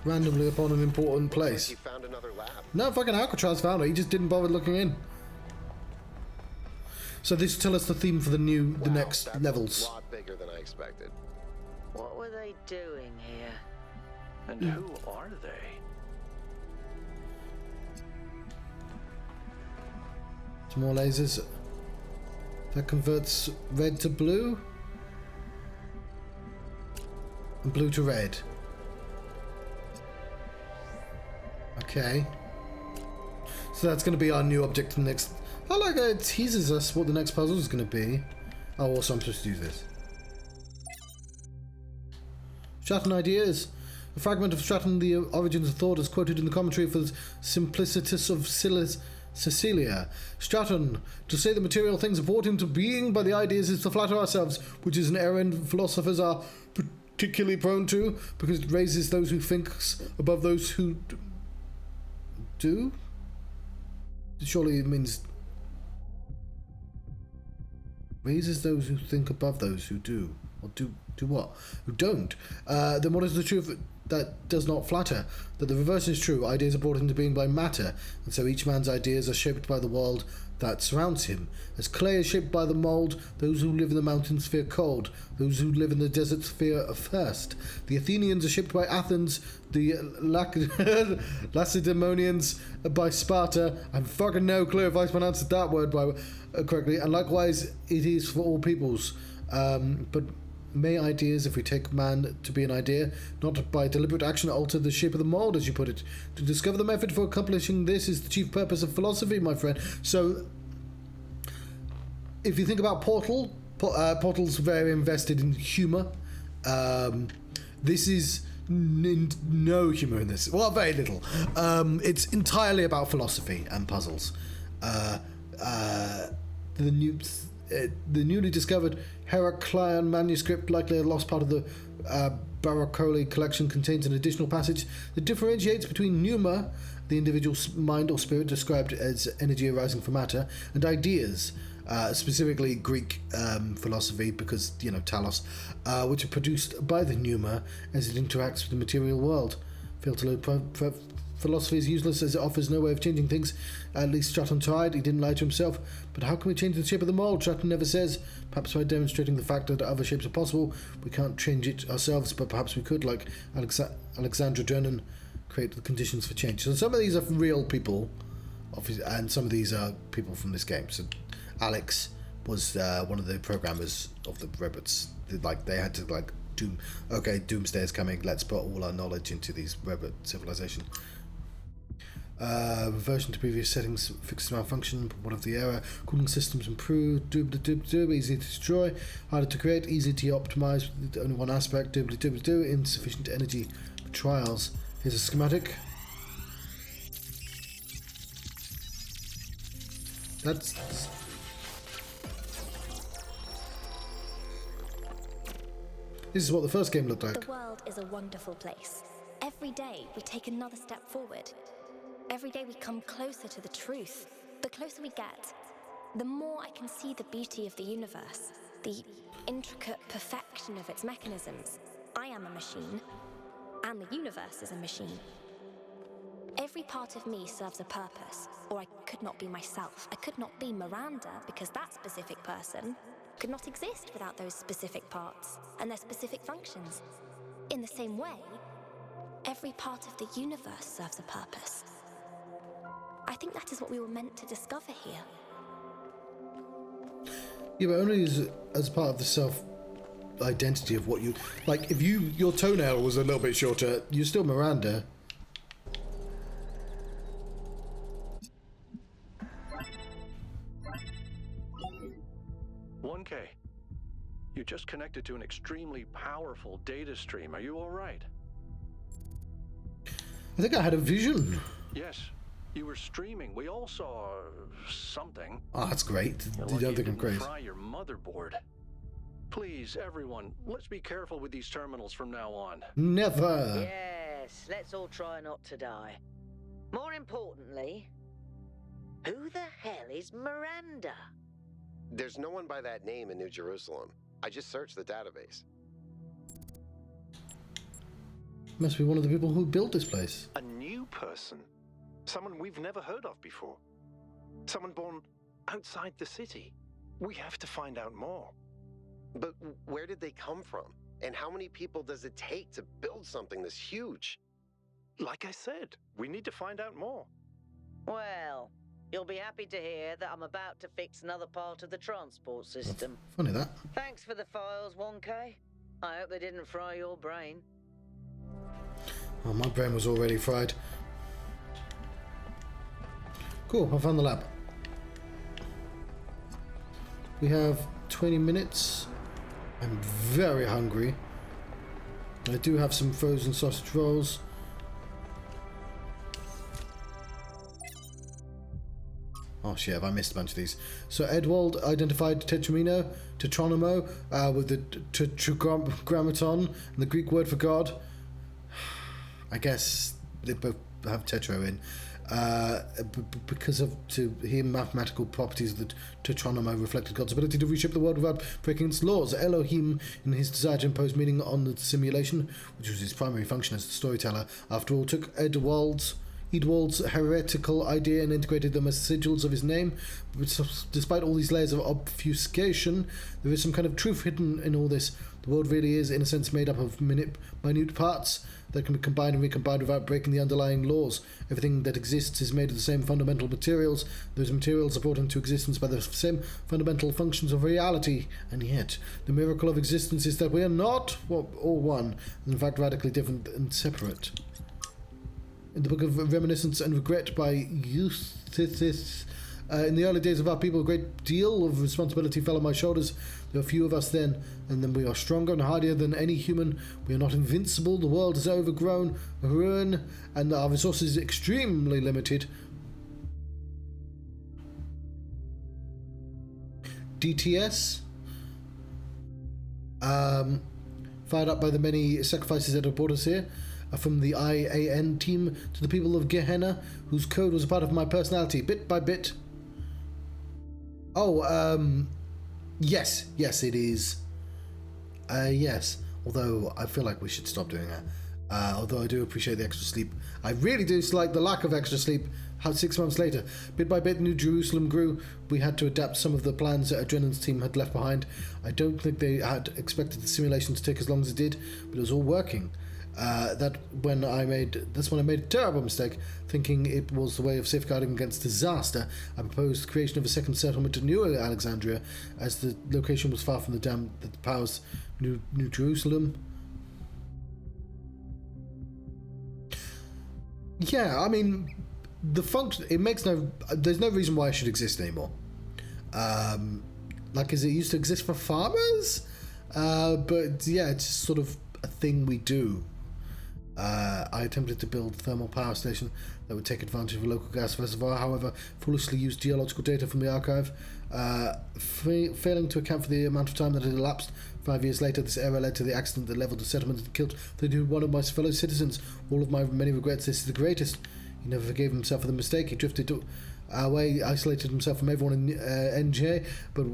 randomly upon an important place? You found another lab. No, fucking Alcatraz found it. He just didn't bother looking in. So this will tell us the theme for the next That's levels. a lot bigger than I expected. What were they doing here? And who are they? Some more lasers. That converts red to blue. And blue to red. Okay. So that's going to be our new object in the next... I like that it teases us what the next puzzle is going to be. Oh, also I'm supposed to do this. Stratton ideas. A fragment of Stratton, the origins of thought, is quoted in the commentary for the Simplicitus of Cecilia. Stratton, to say the material things are brought into being by the ideas is to flatter ourselves, which is an error philosophers are particularly prone to, because it raises those who think above those who do? Surely it means raises those who think above those who do. Or do what? Who don't. Then what is the truth that does not flatter? That the reverse is true. Ideas are brought into being by matter, and so each man's ideas are shaped by the world that surrounds him. As clay is shaped by the mould, those who live in the mountains fear cold, those who live in the deserts fear thirst. The Athenians are shaped by Athens, the Lacedaemonians by Sparta. I've fucking no clue if I pronounced that word correctly, and likewise it is for all peoples. But may ideas, if we take man to be an idea, not by deliberate action alter the shape of the mould, as you put it. To discover the method for accomplishing this is the chief purpose of philosophy, my friend. So, if you think about Portal's very invested in humour. This is no humour in this. Well, very little. It's entirely about philosophy and puzzles. The newly discovered Heraclean manuscript, likely a lost part of the Baracoli collection, contains an additional passage that differentiates between pneuma, the individual mind or spirit described as energy arising from matter, and ideas, specifically Greek philosophy, because, Talos, which are produced by the pneuma as it interacts with the material world. Fail to load philosophy is useless as it offers no way of changing things. At least Stratton tried. He didn't lie to himself. But how can we change the shape of the mould? Stratton never says. Perhaps by demonstrating the fact that other shapes are possible. We can't change it ourselves, but perhaps we could, like Alexandra Dernan, create the conditions for change. So some of these are real people, and some of these are people from this game. So Alex was one of the programmers of the robots. They had to Doomsday is coming. Let's put all our knowledge into these robot civilization. Reversion to previous settings fixes malfunction. What of the error? Cooling systems improved. Easy to destroy, harder to create, easy to optimize with only one aspect. Insufficient energy for trials. Here's a schematic. This is what the first game looked like. The world is a wonderful place. Every day we take another step forward. Every day we come closer to the truth. The closer we get, the more I can see the beauty of the universe, the intricate perfection of its mechanisms. I am a machine, and the universe is a machine. Every part of me serves a purpose, or I could not be myself. I could not be Miranda, because that specific person could not exist without those specific parts and their specific functions. In the same way, every part of the universe serves a purpose. I think that is what we were meant to discover here. Yeah, but only as part of the self-identity of what you... Like, if your toenail was a little bit shorter, you're still Miranda. You just connected to an extremely powerful data stream. Are you all right? I think I had a vision. Yes, you were streaming. We all saw something. Oh, that's great. You don't think I'm crazy? Fry your motherboard. Please, everyone, let's be careful with these terminals from now on. Never. Yes, let's all try not to die. More importantly, who the hell is Miranda? There's no one by that name in New Jerusalem. I just searched the database. Must be one of the people who built this place. A new person. Someone we've never heard of before. Someone born outside the city. We have to find out more. But where did they come from? And how many people does it take to build something this huge? Like I said, we need to find out more. Well, you'll be happy to hear that I'm about to fix another part of the transport system. Funny that. Thanks for the files, 1K. I hope they didn't fry your brain. Oh, my brain was already fried. Cool, I found the lab. We have 20 minutes. I'm very hungry. I do have some frozen sausage rolls. Oh shit, have I missed a bunch of these? So Edwald identified Tetramino, Tetronimo, with the Tetragrammaton, and the Greek word for God. I guess they both have tetro in. Because of to him, mathematical properties of the Tetronimo reflected God's ability to reshape the world without breaking its laws. Elohim, in his desire to impose meaning on the simulation, which was his primary function as the storyteller, after all, took Edwald's heretical idea and integrated them as sigils of his name. But despite all these layers of obfuscation, there is some kind of truth hidden in all this. The world really is, in a sense, made up of minute parts that can be combined and recombined without breaking the underlying laws. Everything that exists is made of the same fundamental materials. Those materials are brought into existence by the same fundamental functions of reality. And yet, the miracle of existence is that we are not all one, and in fact radically different and separate. In the book of Reminiscence and Regret by Eustace, in the early days of our people, a great deal of responsibility fell on my shoulders. There were few of us then, and then we are stronger and hardier than any human. We are not invincible. The world is overgrown, ruin, and our resources extremely limited. DTS, fired up by the many sacrifices that have brought us here. From the IAN team to the people of Gehenna, whose code was a part of my personality, bit by bit. Oh, yes, it is. Yes, although I feel like we should stop doing that. Although I do appreciate the extra sleep. I really do like the lack of extra sleep. 6 months later, bit by bit, New Jerusalem grew. We had to adapt some of the plans that Adrenan's team had left behind. I don't think they had expected the simulation to take as long as it did, but it was all working. That's when I made a terrible mistake, thinking it was the way of safeguarding against disaster. I proposed the creation of a second settlement in New Alexandria, as the location was far from the dam that powers New Jerusalem. Yeah, I mean, the function, there's no reason why it should exist anymore. Is it used to exist for farmers? But yeah, it's just sort of a thing we do. I attempted to build a thermal power station that would take advantage of a local gas reservoir, however, foolishly used geological data from the archive, failing to account for the amount of time that had elapsed. 5 years later, this error led to the accident that leveled the settlement and killed one of my fellow citizens. All of my many regrets, this is the greatest. He never forgave himself for the mistake. He drifted away, isolated himself from everyone in NJ, but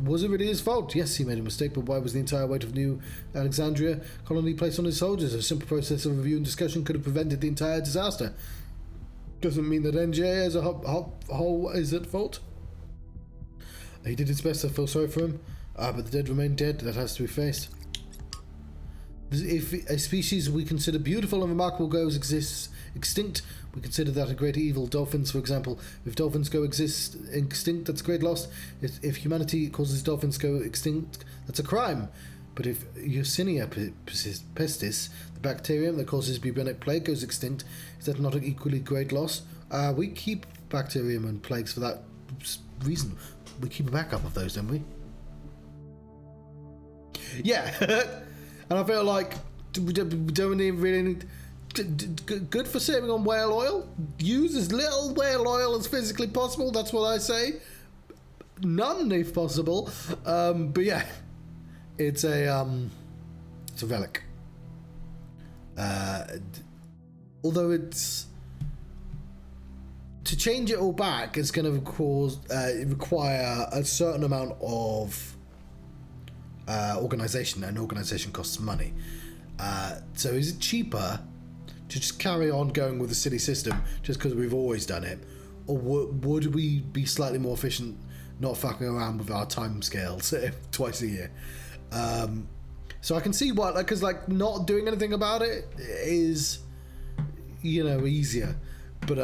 was it really his fault? Yes, he made a mistake, but why was the entire weight of New Alexandria colony placed on his soldiers? A simple process of review and discussion could have prevented the entire disaster. Doesn't mean that NJ as a whole is at fault. He did his best, I feel sorry for him, but the dead remain dead. That has to be faced. If a species we consider beautiful and remarkable goes extinct, we consider that a great evil. Dolphins, for example. If dolphins go extinct, that's a great loss. If humanity causes dolphins to go extinct, that's a crime. But if Yersinia pestis, the bacterium that causes bubonic plague, goes extinct, is that not an equally great loss? We keep bacterium and plagues for that reason. We keep a backup of those, don't we? Yeah. And I feel like we don't really need... Good for saving on whale oil. Use as little whale oil as physically possible. That's what I say. None, if possible. But yeah, it's a relic. Although it's to change it all back is going to require a certain amount of organization, and organization costs money. So is it cheaper to just carry on going with the city system just because we've always done it, or would we be slightly more efficient not fucking around with our time scales twice a year? So I can see why, because not doing anything about it is, easier, but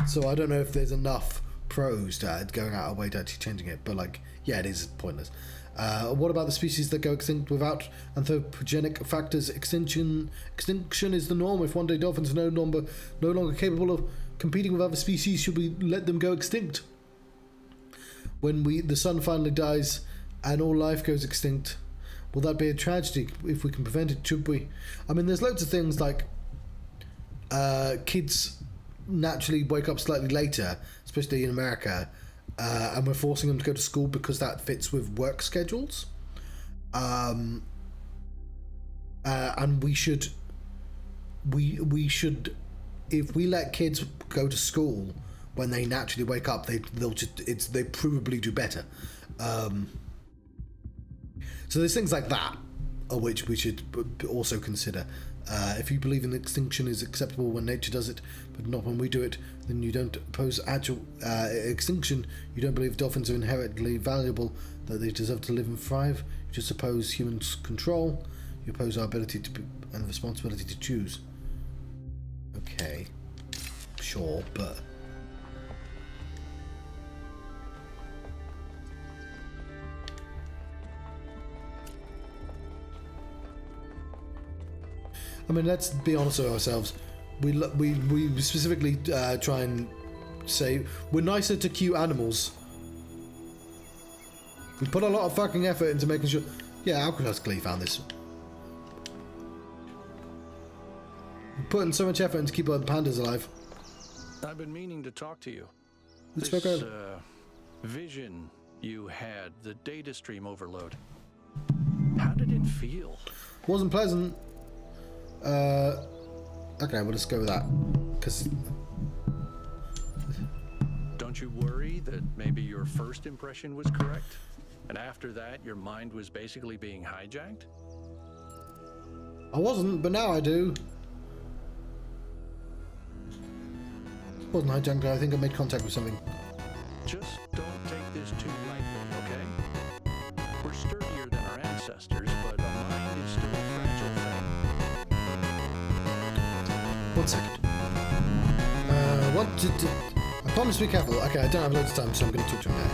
so I don't know if there's enough pros to going out of our way to actually changing it, but yeah, it is pointless. What about the species that go extinct without anthropogenic factors? Extinction is the norm. If one day dolphins are no longer capable of competing with other species, should we let them go extinct? When the sun finally dies and all life goes extinct, will that be a tragedy? If we can prevent it, should we? I mean, there's loads of things like kids naturally wake up slightly later, especially in America, and we're forcing them to go to school because that fits with work schedules. And we should, if we let kids go to school when they naturally wake up, they provably do better. So there's things like that, which we should also consider. If you believe in extinction is acceptable when nature does it, but not when we do it, then you don't oppose actual extinction. You don't believe dolphins are inherently valuable, that they deserve to live and thrive. You just oppose human control. You oppose our ability and responsibility to choose. Okay, sure, but... I mean, let's be honest with ourselves. We specifically try and say we're nicer to cute animals. We put a lot of fucking effort into making sure... Yeah, Alcatraz clearly found this. We're putting so much effort into keeping the pandas alive. I've been meaning to talk to you. Let's This vision you had, the data stream overload. How did it feel? Wasn't pleasant. Okay, we'll just go with that. Because... Don't you worry that maybe your first impression was correct? And after that, your mind was basically being hijacked? I wasn't, but now I do. Wasn't hijacked, I think I made contact with something. Just don't take this too lightly, okay? We're sturdier than our ancestors, but our mind is still a fragile thing. 1 second. What did... I promise to be careful. Okay, I don't have loads of time, so I'm going to talk to him now.